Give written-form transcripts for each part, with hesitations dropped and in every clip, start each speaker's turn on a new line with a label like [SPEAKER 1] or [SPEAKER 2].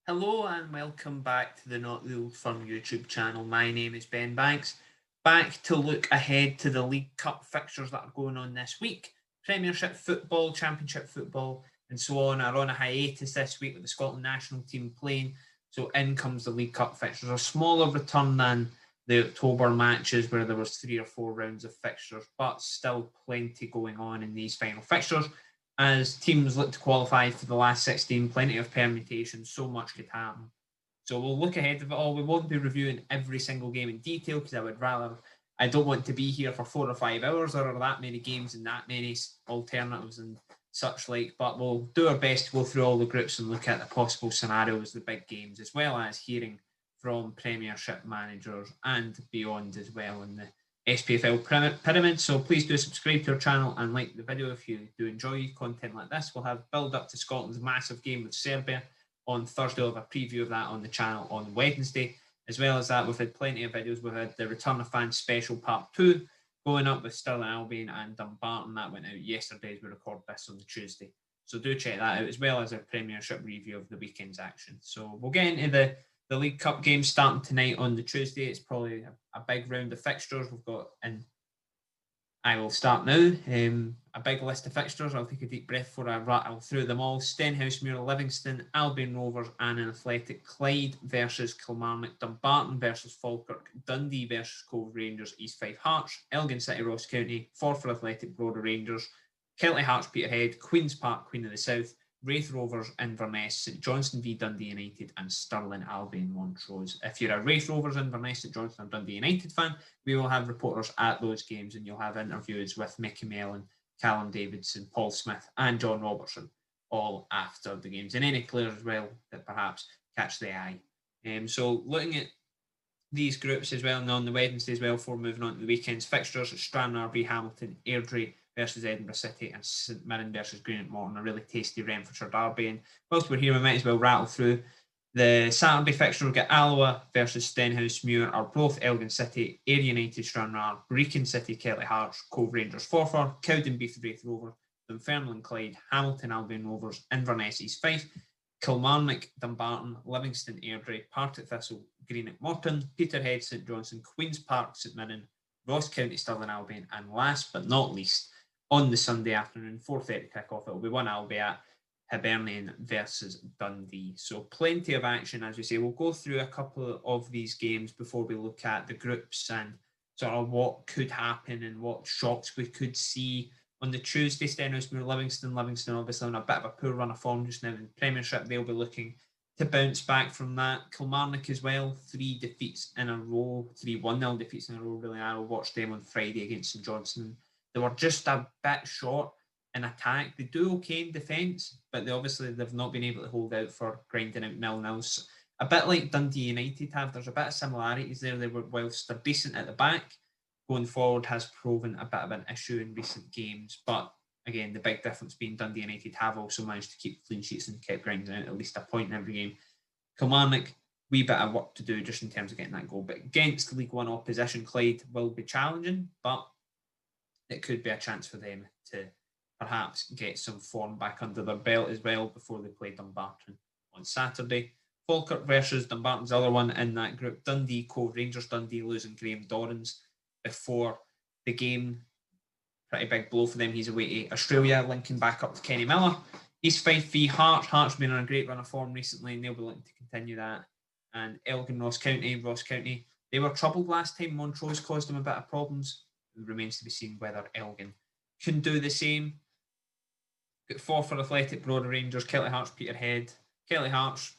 [SPEAKER 1] Hello and welcome back to the Not the Old Firm YouTube channel. My name is Ben Banks. Back to look ahead to the League Cup fixtures that are going on this week. Premiership football, Championship football, and so on are on a hiatus this week with the Scotland national team playing. So in comes the League Cup fixtures. A smaller return than the October matches where there was 3 or 4 rounds of fixtures, but still plenty going on in these final fixtures. As teams look to qualify for the last 16, plenty of permutations, so much could happen. So we'll look ahead of it all. We won't be reviewing every single game in detail because I don't want to be here for 4 or 5 hours. There are that many games and that many alternatives and such like, but we'll do our best to go through all the groups and look at the possible scenarios, the big games, as well as hearing from Premiership managers and beyond as well in the SPFL pyramid. So please do subscribe to our channel and like the video if you do enjoy content like this. We'll have build up to Scotland's massive game with Serbia on Thursday. We'll have a preview of that on the channel on Wednesday. As well as that, we've had plenty of videos. We've had the Return of Fans special part 2 going up with Stirling Albion and Dumbarton. That went out yesterday as we record this on the Tuesday. So do check that out, as well as our Premiership review of the weekend's action. So we'll get into the League Cup game starting tonight on the Tuesday. It's probably a big round of fixtures we've got, and I will start now. A big list of fixtures. I'll take a deep breath before I rattle through them all. Stenhousemuir, Livingston, Albion Rovers, and an Athletic, Clyde versus Kilmarnock, Dumbarton versus Falkirk, Dundee versus Cove Rangers, East Fife Hearts, Elgin City, Ross County, Forfar Athletic, Broder Rangers, Kelty Hearts, Peterhead, Queen's Park, Queen of the South, Raith Rovers, Inverness, St Johnstone v Dundee United, and Stirling Albion, Montrose. If you're a Raith Rovers, Inverness, St Johnstone, or Dundee United fan, we will have reporters at those games, and you'll have interviews with Mickey Mellon, Callum Davidson, Paul Smith, and John Robertson, all after the games, and any players as well that perhaps catch the eye. So looking at these groups as well, and on the Wednesday as well, before moving on to the weekend's fixtures, Stranraer v Hamilton, Airdrie versus Edinburgh City, and St Mirren versus Greenock Morton, a really tasty Renfrewshire derby. And whilst we're here, we might as well rattle through the Saturday fixture. We've got Alloa versus Stenhousemuir, are both Elgin City, Ayr United, Stranraer, Brechin City, Kelty Hearts, Cove Rangers, Forfar, Cowdenbeath, Raith Rovers, Dunfermline, Clyde, Hamilton, Albion Rovers, Inverness, East Fife, Kilmarnock, Dumbarton, Livingston, Airdrie, Partick Thistle, Greenock Morton, Peterhead, St Johnstone, Queen's Park, St Mirren, Ross County, Stirling Albion, and last but not least, on the Sunday afternoon, 4:30 kickoff, it'll be one Albion at Hibernian versus Dundee. So plenty of action, as we say. We'll go through a couple of these games before we look at the groups and sort of what could happen and what shocks we could see. On the Tuesday, Stenhousemuir, Livingston obviously on a bit of a poor run of form just now in the Premiership. They'll be looking to bounce back from that. Kilmarnock as well, 3 defeats in a row, 3 1-0 defeats in a row, really. I watched them on Friday against St Johnstone. They were just a bit short in attack. They do okay in defence, but they've not been able to hold out for grinding out 0-0s. A bit like Dundee United have. There's a bit of similarities there. Whilst they're decent at the back, going forward has proven a bit of an issue in recent games. But again, the big difference being Dundee United have also managed to keep clean sheets and kept grinding out at least a point in every game. Kilmarnock, wee bit of work to do just in terms of getting that goal. But against League One opposition, Clyde will be challenging, but it could be a chance for them to perhaps get some form back under their belt as well before they play Dumbarton on Saturday. Falkirk versus Dumbarton's the other one in that group. Dundee, Cove Rangers, Dundee losing Graham Dorrans before the game. Pretty big blow for them. He's away to Australia, linking back up to Kenny Miller. East Fife v Hearts. Hearts have been on a great run of form recently, and they'll be looking to continue that. And Elgin, Ross County, they were troubled last time. Montrose caused them a bit of problems. It remains to be seen whether Elgin can do the same. Got Forfar Athletic, Broder Rangers, Kelty Hearts, Peterhead. Kelty Hearts,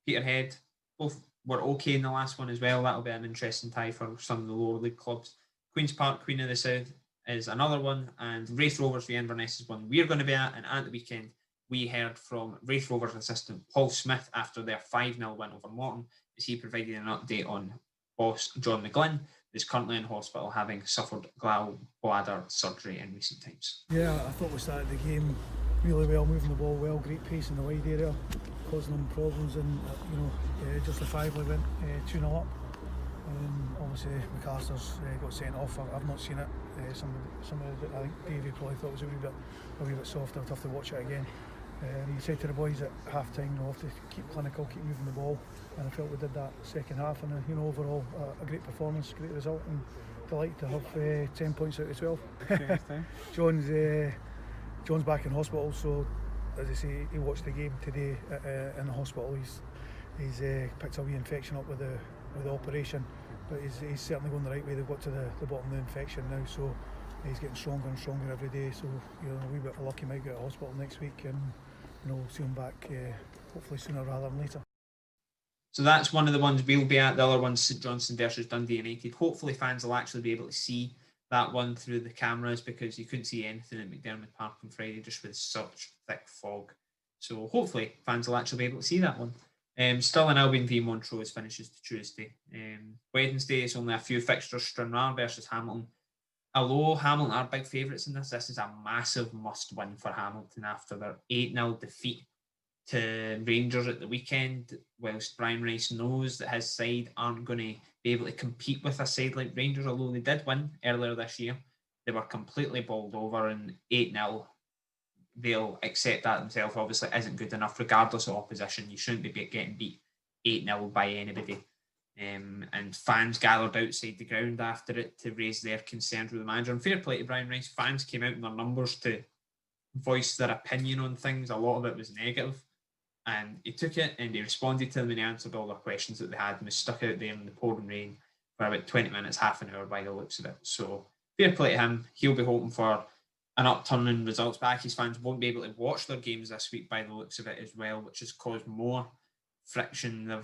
[SPEAKER 1] Peterhead, both were okay in the last one as well. That'll be an interesting tie for some of the lower league clubs. Queen's Park, Queen of the South is another one, and Raith Rovers v Inverness is one we're going to be at. And at the weekend, we heard from Raith Rovers assistant Paul Smith after their 5-0 win over Morton, as he provided an update on boss John McGlynn, who's currently in hospital having suffered gallbladder surgery in recent times.
[SPEAKER 2] Yeah, I thought we started the game really well, moving the ball well, great pace in the wide area, causing them problems, and justifiably went 2-0 up. Obviously McAllister's got sent off. I've not seen it. Some of it, I think Davey probably thought it was a wee bit softer. I'd have to watch it again. He said to the boys at half time, you know, have to keep clinical, keep moving the ball, and I felt we did that second half. And you know, overall a great performance, great result, and delighted to have 10 points out of 12. John's back in hospital, so as I say, he watched the game today in the hospital. He's picked a wee infection up with the operation, but he's certainly going the right way. They've got to the bottom of the infection now, so he's getting stronger and stronger every day. So you know, a wee bit lucky might get out of hospital next week, and you know, see him back hopefully sooner rather than later.
[SPEAKER 1] So that's one of the ones we'll be at. The other one's St Johnstone versus Dundee United. Hopefully fans will actually be able to see that one through the cameras, because you couldn't see anything at McDermott Park on Friday just with such thick fog. So hopefully fans will actually be able to see that one. Stirling Albion v Montrose finishes to Tuesday. Wednesday is only a few fixtures. Stranraer versus Hamilton. Although Hamilton are big favourites in this is a massive must-win for Hamilton after their 8-0 defeat to Rangers at the weekend, whilst Brian Rice knows that his side aren't going to be able to compete with a side like Rangers, although they did win earlier this year. They were completely bowled over, and 8-0, they'll accept that themselves, obviously isn't good enough regardless of opposition. You shouldn't be getting beat 8-0 by anybody. And fans gathered outside the ground after it to raise their concerns with the manager. And fair play to Brian Rice, fans came out in their numbers to voice their opinion on things. A lot of it was negative. And he took it and he responded to them and he answered all their questions that they had, and was stuck out there in the pouring rain for about 20 minutes, half an hour by the looks of it. So fair play to him. He'll be hoping for an upturn in results, but Accies fans won't be able to watch their games this week by the looks of it as well, which has caused more friction. The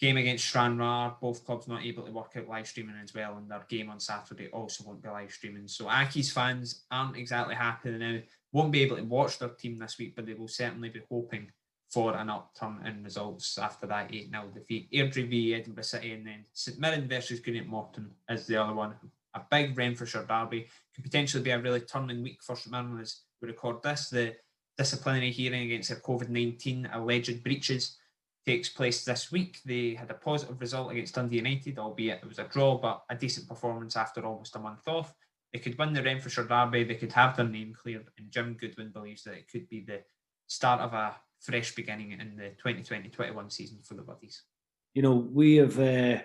[SPEAKER 1] game against Stranraer, both clubs not able to work out live streaming as well, and their game on Saturday also won't be live streaming. So Accies fans aren't exactly happy now. Won't be able to watch their team this week, but they will certainly be hoping for an upturn in results after that 8-0 defeat. Airdrie v Edinburgh City, and then St Mirren versus Greenock Morton is the other one. A big Renfrewshire derby. Could potentially be a really turning week for St Mirren as we record this. The disciplinary hearing against their COVID-19 alleged breaches takes place this week. They had a positive result against Dundee United, albeit it was a draw, but a decent performance after almost a month off. They could win the Renfrewshire derby, they could have their name cleared, and Jim Goodwin believes that it could be the start of a fresh beginning in the 2020-21 season for the Buddies.
[SPEAKER 3] You know, we have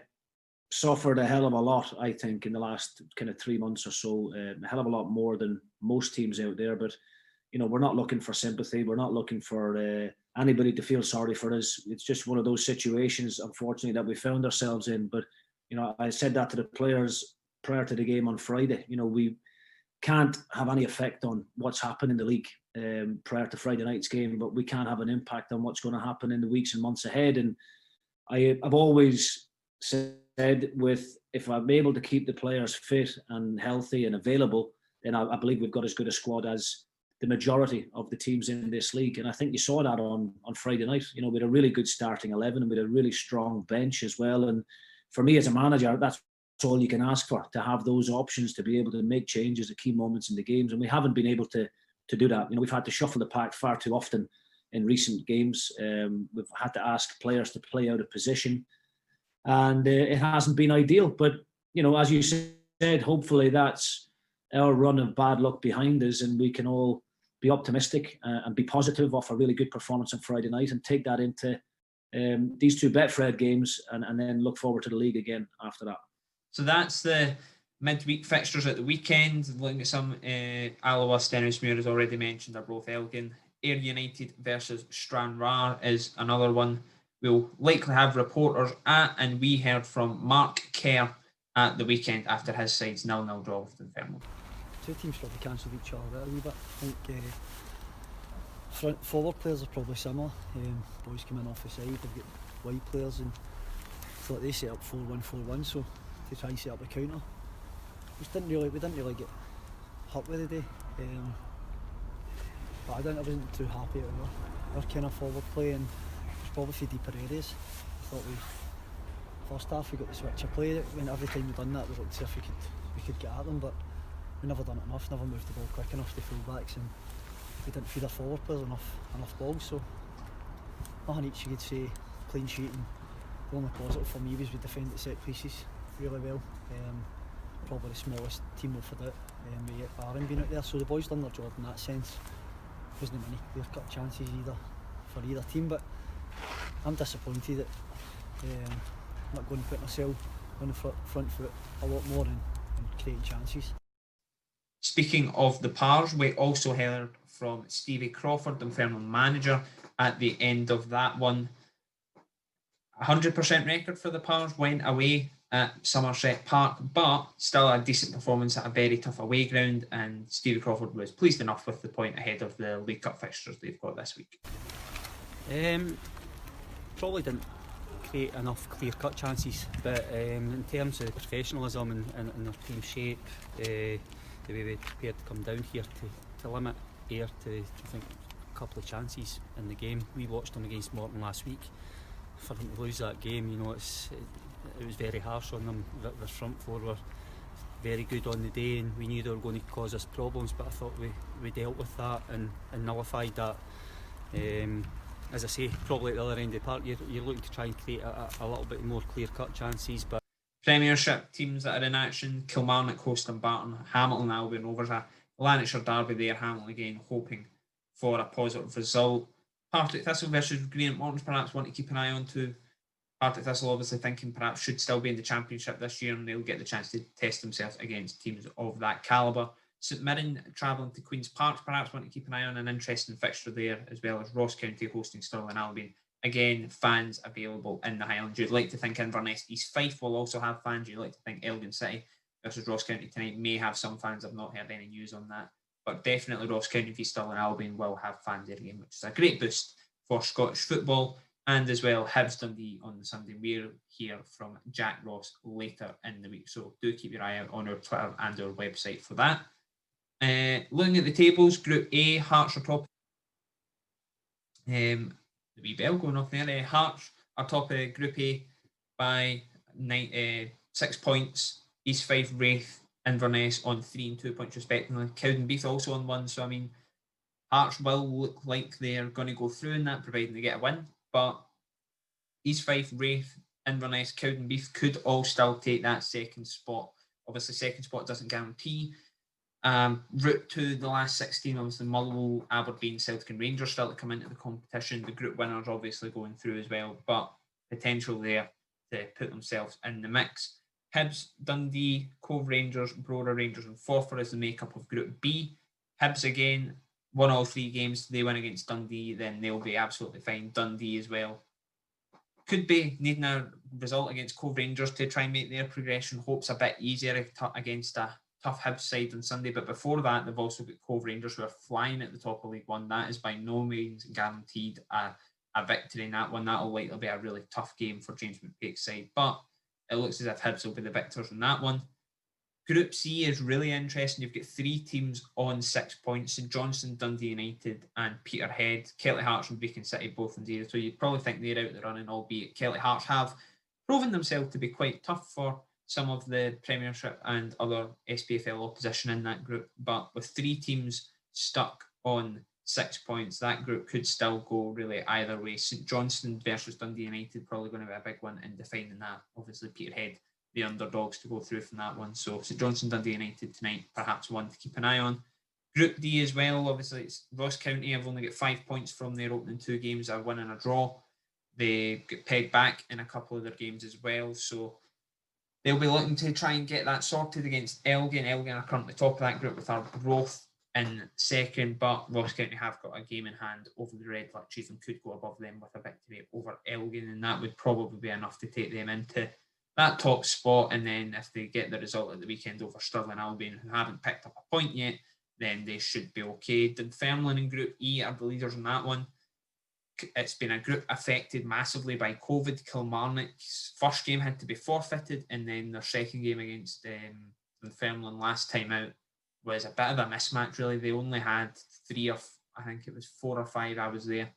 [SPEAKER 3] suffered a hell of a lot, I think, in the last kind of 3 months or so, a hell of a lot more than most teams out there. But, you know, we're not looking for sympathy. We're not looking for anybody to feel sorry for us. It's just one of those situations, unfortunately, that we found ourselves in. But, you know, I said that to the players prior to the game on Friday. You know, we can't have any effect on what's happened in the league prior to Friday night's game, but we can have an impact on what's going to happen in the weeks and months ahead. And I've always said, if I'm able to keep the players fit and healthy and available, then I believe we've got as good a squad as the majority of the teams in this league. And I think you saw that on Friday night. You know, we had a really good starting 11 and we had a really strong bench as well. And for me as a manager, that's all you can ask for, to have those options to be able to make changes at key moments in the games. And we haven't been able to do that. You know, we've had to shuffle the pack far too often in recent games. We've had to ask players to play out of position, and it hasn't been ideal. But, you know, as you said, hopefully that's our run of bad luck behind us, and we can all be optimistic and be positive off a really good performance on Friday night and take that into these two Betfred games and then look forward to the league again after that.
[SPEAKER 1] So that's the midweek fixtures at the weekend. Looking at some, Alloa, Stenhousemuir, as already mentioned, are both Elgin. Ayr United versus Stranraer is another one we'll likely have reporters at, and we heard from Mark Kerr at the weekend after his side's 0-0 draw with Dunfermline.
[SPEAKER 4] Two teams probably cancelled each other out a wee bit. I think front forward players are probably similar. Boys come in off the side, they've got wide players, and I thought they set up 4-1-4-1, so to try and set up a counter. We didn't really get hurt with the day, but I wasn't too happy with our kind of forward play, and it was probably for deeper areas. I thought first half we got the switch of play, when every time we done that we looked to see if we could get at them, but we never done it enough, never moved the ball quick enough to full-backs, and we didn't feed our forward players enough balls, so nothing each you could say clean sheet, and the only positive for me was we defended set pieces really well. Probably the smallest team we've had out, with Aaron being out there, so the boys done their job in that sense. wasn't many clear-cut chances either for either team, but I'm disappointed that I'm not going to put myself on the front foot a lot more and creating chances.
[SPEAKER 1] Speaking of the Pars, we also heard from Stevie Crawford, Dunfermline manager, at the end of that one. 100% record for the Pars, went away at Somerset Park, but still a decent performance at a very tough away ground, and Stevie Crawford was pleased enough with the point ahead of the League Cup fixtures they've got this week.
[SPEAKER 5] Probably didn't create enough clear-cut chances, but in terms of professionalism and their team shape, the way we prepared to come down here to limit Ayr to, I think, a couple of chances in the game. We watched them against Morton last week. For them to lose that game, it was very harsh on them. Their front four were very good on the day, and we knew they were going to cause us problems, but I thought we dealt with that and nullified that. As I say, probably at the other end of the park, you're looking to try and create a little bit more clear-cut chances. But
[SPEAKER 1] Premiership teams that are in action: Kilmarnock hosting Barton, Hamilton Albion Rovers, a Lanarkshire derby there, Hamilton again hoping for a positive result. Partick Thistle versus Green Morton's perhaps one to keep an eye on too. Partick Thistle obviously thinking perhaps should still be in the Championship this year, and they'll get the chance to test themselves against teams of that calibre. St Mirren travelling to Queen's Park, perhaps one to keep an eye on, an interesting fixture there, as well as Ross County hosting Stirling Albion. Again, fans available in the Highlands. You'd like to think Inverness East Fife will also have fans. You'd like to think Elgin City versus Ross County tonight may have some fans. I've not heard any news on that. But definitely Ross County v Stirling Albion will have fans there again, which is a great boost for Scottish football. And as well, Hibs Dundee on the Sunday. We'll hear from Jack Ross later in the week. So do keep your eye out on our Twitter and our website for that. Looking at the tables, Group A, Hearts are top. The wee bell going off there. Hearts are top of Group A by 6 points. East Fife, Raith, Inverness on 3 and 2 points respectively. Cowdenbeath also on 1. So I mean, Hearts will look like they're going to go through in that, providing they get a win. But East Fife, Raith, Inverness, Cowdenbeath could all still take that second spot. Obviously, second spot doesn't guarantee. Route to the last 16, obviously Motherwell, Aberdeen, Celtic and Rangers still to come into the competition. The group winners obviously going through as well, but potential there to put themselves in the mix. Hibs, Dundee, Cove Rangers, Brora Rangers and Forfar is the makeup of Group B. Hibs again won all 3 games. They win against Dundee, then they'll be absolutely fine. Dundee as well could be needing a result against Cove Rangers to try and make their progression hopes a bit easier against a tough Hibs side on Sunday. But before that, they've also got Cove Rangers, who are flying at the top of League One. That is by no means guaranteed a victory in that one. That'll likely be a really tough game for James McPake's side, but it looks as if Hibs will be the victors in that one. Group C is really interesting. You've got 3 teams on 6 points: St Johnstone, Dundee United and Peterhead. Kelty Hearts and Beacon City both in 0. So you'd probably think they're out the running, albeit Kelty Hearts have proven themselves to be quite tough for some of the Premiership and other SPFL opposition in that group. But with 3 teams stuck on 6 points, that group could still go really either way. St Johnstone versus Dundee United probably going to be a big one in defining that. Obviously Peterhead, the underdogs to go through from that one. So St Johnstone, Dundee United tonight, perhaps one to keep an eye on. Group D as well, obviously it's Ross County. Have only got 5 points from their opening 2 games, a win and a draw. They get pegged back in a couple of their games as well. So they'll be looking to try and get that sorted against Elgin. Elgin are currently top of that group with our Roth in second, but Ross County have got a game in hand over the Red Luchies and could go above them with a victory over Elgin, and that would probably be enough to take them into that top spot. And then if they get the result at the weekend over Stirling Albion, who haven't picked up a point yet, then they should be okay. Dunfermline in Group E are the leaders in that one. It's been a group affected massively by COVID. Kilmarnock's first game had to be forfeited, and then their second game against Dunfermline last time out was a bit of a mismatch, really. They only had 4 or 5, I was there,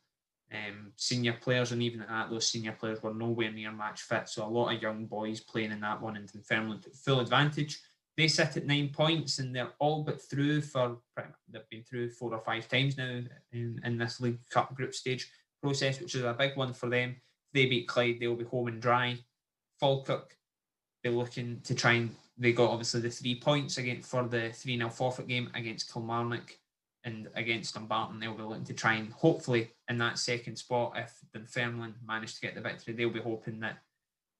[SPEAKER 1] senior players, and even at that, those senior players were nowhere near match fit. So a lot of young boys playing in that one, and Dunfermline took full advantage. They sit at 9 points, and they're all but through they've been through 4 or 5 times now in this League Cup group stage process, which is a big one for them. If they beat Clyde, they'll be home and dry. Falkirk, they're looking to try and they got obviously the 3 points for the 3-0 forfeit game against Kilmarnock. and against Dumbarton, they'll be looking to try and hopefully in that second spot, if Dunfermline manage to get the victory, they'll be hoping that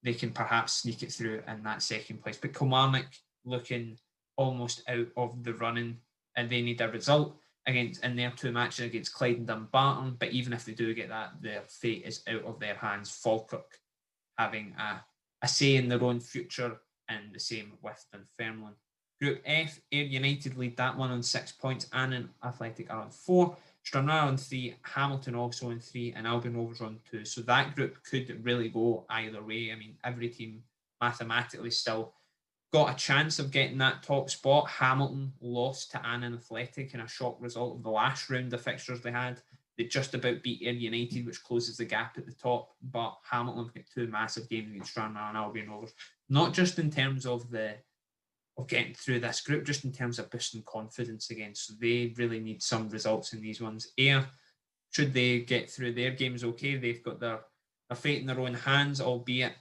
[SPEAKER 1] they can perhaps sneak it through in that second place. But Kilmarnock looking almost out of the running, and they need a result in their 2 matches against Clyde and Dumbarton. But even if they do get that, their fate is out of their hands. Falkirk having a say in their own future, and the same with Dunfermline. Group F, Ayr United lead that one on 6 points. Annan Athletic are on 4. Stranraer on 3. Hamilton also on 3. And Albion Rovers on 2. So that group could really go either way. I mean, every team mathematically still got a chance of getting that top spot. Hamilton lost to Annan Athletic in a shock result of the last round of fixtures they had. They just about beat Ayr United, which closes the gap at the top. But Hamilton have got 2 massive games against Stranraer and Albion Rovers. Not just in terms of getting through this group, just in terms of boosting confidence again. So they really need some results in these ones. Ayr, should they get through their games okay, they've got their fate in their own hands, albeit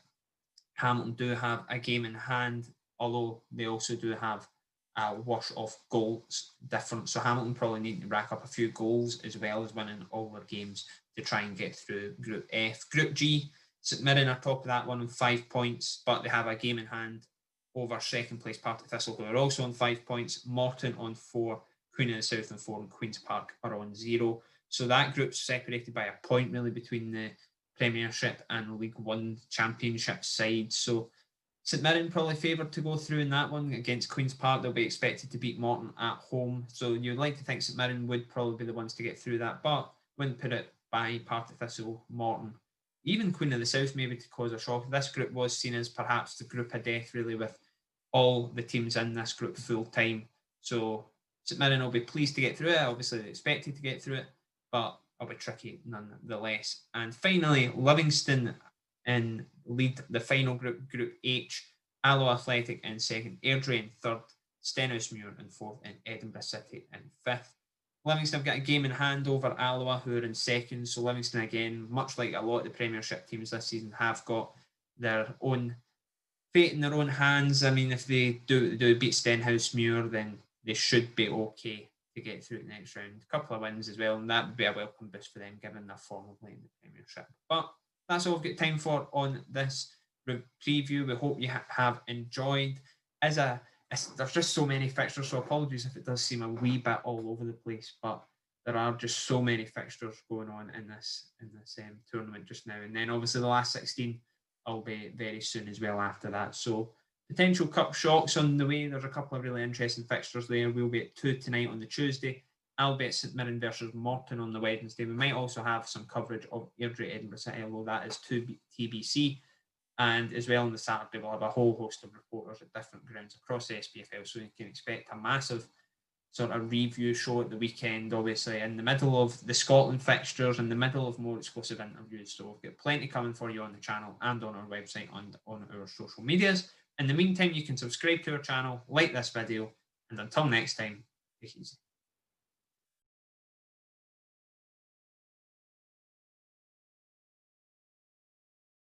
[SPEAKER 1] Hamilton do have a game in hand, although they also do have a wash of goals difference. So Hamilton probably need to rack up a few goals as well as winning all their games to try and get through Group F. Group G, St Mirren are top of that one on 5 points, but they have a game in hand over second place Partick Thistle, who are also on 5 points. Morton on 4, Queen of the South on 4, and Queen's Park are on 0. So that group's separated by a point really between the Premiership and League One Championship sides. So St Mirren probably favoured to go through in that one against Queen's Park. They'll be expected to beat Morton at home. So you'd like to think St Mirren would probably be the ones to get through that, but wouldn't put it by Partick Thistle, Morton, even Queen of the South maybe to cause a shock. This group was seen as perhaps the group of death really, with all the teams in this group full time. So St Mirren will be pleased to get through it. Obviously they expected to get through it, but it'll be tricky nonetheless. And finally, Livingston in lead the final group, Group H. Alloa Athletic in second, Airdrie in third, Stenhousemuir in fourth, and Edinburgh City in fifth. Livingston have got a game in hand over Alloa, who are in second. So Livingston, again, much like a lot of the Premiership teams this season, have got their own fate in their own hands. I mean, if they do beat Stenhousemuir, then they should be okay to get through the next round. A couple of wins as well, and that would be a welcome boost for them, given their form of play in the Premiership. But that's all we've got time for on this preview. We hope you have enjoyed. There's just so many fixtures, so apologies if it does seem a wee bit all over the place, but there are just so many fixtures going on in this tournament just now. And then obviously the last 16 will be very soon as well after that. So potential cup shocks on the way. There's a couple of really interesting fixtures there. We'll be at 2 tonight on the Tuesday. I'll be at St Mirren versus Morton on the Wednesday. We might also have some coverage of Airdrie Edinburgh City, although that is to TBC. And as well on the Saturday, we'll have a whole host of reporters at different grounds across the SPFL. So you can expect a massive sort of review show at the weekend, obviously, in the middle of the Scotland fixtures, in the middle of more exclusive interviews. So we've got plenty coming for you on the channel and on our website and on our social medias. In the meantime, you can subscribe to our channel, like this video, and until next time, take it easy.